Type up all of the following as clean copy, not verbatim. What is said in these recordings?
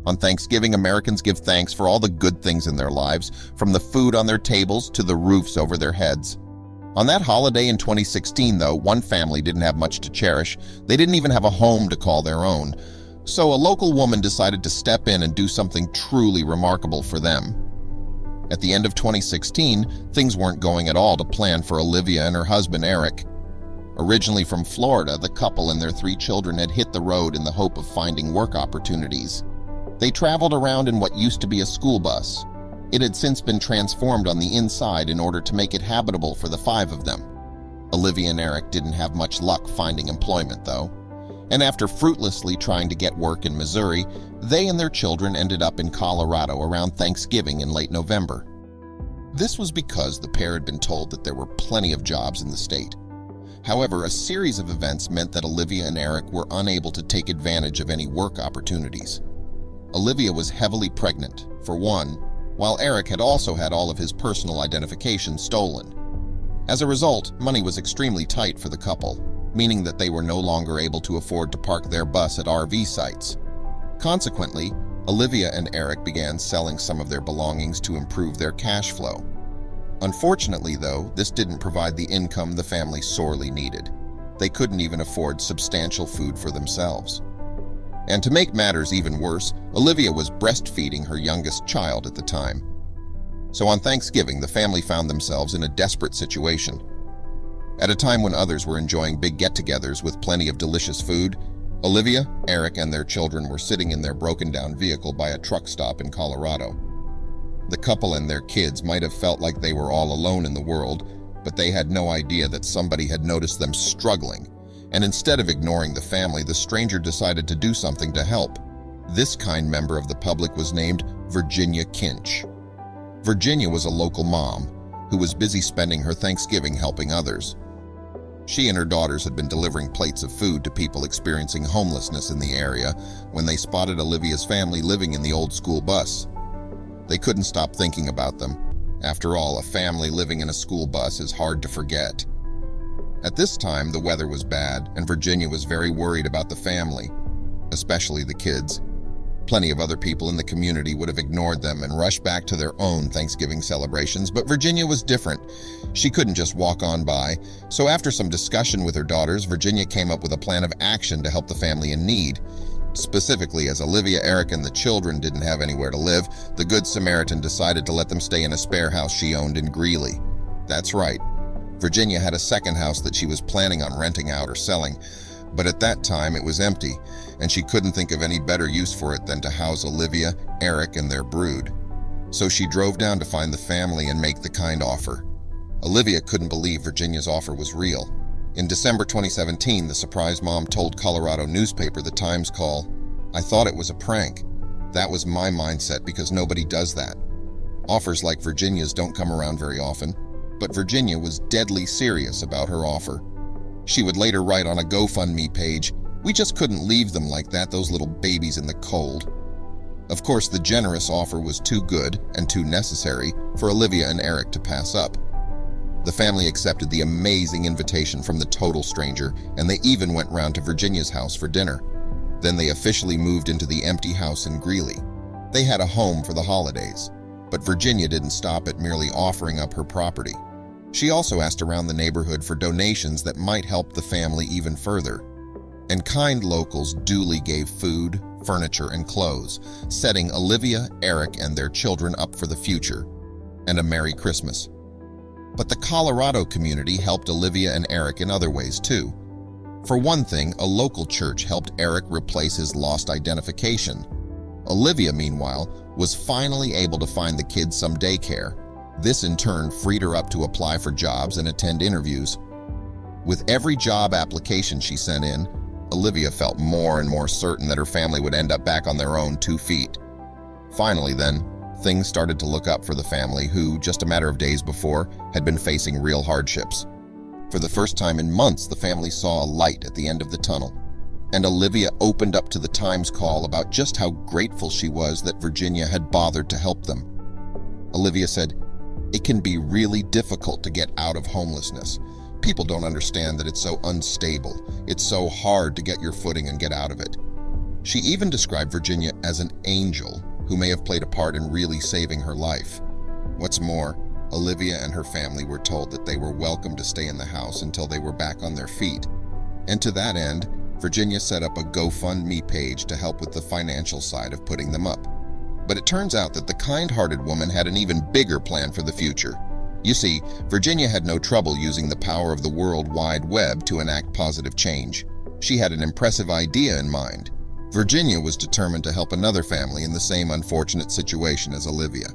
On Thanksgiving, Americans give thanks for all the good things in their lives, from the food on their tables to the roofs over their heads. On that holiday in 2016, though, one family didn't have much to cherish. They didn't even have a home to call their own. So a local woman decided to step in and do something truly remarkable for them. At the end of 2016, things weren't going at all to plan for Olivia and her husband, Eric. Originally from Florida, the couple and their 3 children had hit the road in the hope of finding work opportunities. They traveled around in what used to be a school bus. It had since been transformed on the inside in order to make it habitable for the 5 of them. Olivia and Eric didn't have much luck finding employment, though. And after fruitlessly trying to get work in Missouri, they and their children ended up in Colorado around Thanksgiving in late November. This was because the pair had been told that there were plenty of jobs in the state. However, a series of events meant that Olivia and Eric were unable to take advantage of any work opportunities. Olivia was heavily pregnant, for one, while Eric had also had all of his personal identification stolen. As a result, money was extremely tight for the couple, meaning that they were no longer able to afford to park their bus at RV sites. Consequently, Olivia and Eric began selling some of their belongings to improve their cash flow. Unfortunately, though, this didn't provide the income the family sorely needed. They couldn't even afford substantial food for themselves. And to make matters even worse, Olivia was breastfeeding her youngest child at the time. So on Thanksgiving, the family found themselves in a desperate situation. At a time when others were enjoying big get-togethers with plenty of delicious food, Olivia, Eric, and their children were sitting in their broken-down vehicle by a truck stop in Colorado. The couple and their kids might have felt like they were all alone in the world, but they had no idea that somebody had noticed them struggling, and instead of ignoring the family, the stranger decided to do something to help. This kind member of the public was named Virginia Kinch. Virginia was a local mom who was busy spending her Thanksgiving helping others. She and her daughters had been delivering plates of food to people experiencing homelessness in the area when they spotted Olivia's family living in the old school bus. They couldn't stop thinking about them. After all, a family living in a school bus is hard to forget. At this time, the weather was bad, and Virginia was very worried about the family, especially the kids. Plenty of other people in the community would have ignored them and rushed back to their own Thanksgiving celebrations, but Virginia was different. She couldn't just walk on by, so after some discussion with her daughters, Virginia came up with a plan of action to help the family in need. Specifically, as Olivia, Eric, and the children didn't have anywhere to live, the Good Samaritan decided to let them stay in a spare house she owned in Greeley. That's right. Virginia had a second house that she was planning on renting out or selling, but at that time it was empty, and she couldn't think of any better use for it than to house Olivia, Eric, and their brood. So she drove down to find the family and make the kind offer. Olivia couldn't believe Virginia's offer was real. In December 2017, the surprised mom told Colorado newspaper The Times Call, "I thought it was a prank. That was my mindset because nobody does that. Offers like Virginia's don't come around very often." But Virginia was deadly serious about her offer. She would later write on a GoFundMe page, "We just couldn't leave them like that, those little babies in the cold." Of course, the generous offer was too good and too necessary for Olivia and Eric to pass up. The family accepted the amazing invitation from the total stranger, and they even went round to Virginia's house for dinner. Then they officially moved into the empty house in Greeley. They had a home for the holidays, but Virginia didn't stop at merely offering up her property. She also asked around the neighborhood for donations that might help the family even further. And kind locals duly gave food, furniture, and clothes, setting Olivia, Eric, and their children up for the future and a Merry Christmas. But the Colorado community helped Olivia and Eric in other ways too. For one thing, a local church helped Eric replace his lost identification. Olivia, meanwhile, was finally able to find the kids some daycare. This in turn freed her up to apply for jobs and attend interviews. With every job application she sent in, Olivia felt more and more certain that her family would end up back on their own 2 feet. Finally then, things started to look up for the family who, just a matter of days before, had been facing real hardships. For the first time in months, the family saw a light at the end of the tunnel, and Olivia opened up to the Times Call about just how grateful she was that Virginia had bothered to help them. Olivia said, "It can be really difficult to get out of homelessness. People don't understand that it's so unstable. It's so hard to get your footing and get out of it." She even described Virginia as an angel who may have played a part in really saving her life. What's more, Olivia and her family were told that they were welcome to stay in the house until they were back on their feet. And to that end, Virginia set up a GoFundMe page to help with the financial side of putting them up. But it turns out that the kind-hearted woman had an even bigger plan for the future. You see, Virginia had no trouble using the power of the World Wide Web to enact positive change. She had an impressive idea in mind. Virginia was determined to help another family in the same unfortunate situation as Olivia.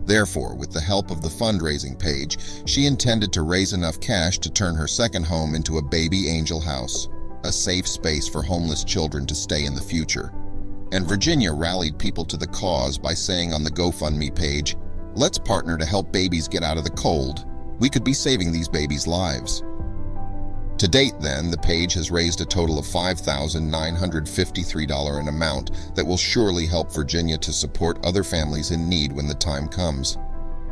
Therefore, with the help of the fundraising page, she intended to raise enough cash to turn her second home into a baby angel house, a safe space for homeless children to stay in the future. And Virginia rallied people to the cause by saying on the GoFundMe page, "Let's partner to help babies get out of the cold. We could be saving these babies' lives." To date, then, the page has raised a total of $5,953 in amount that will surely help Virginia to support other families in need when the time comes.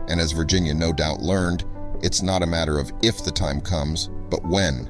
And as Virginia no doubt learned, it's not a matter of if the time comes, but when.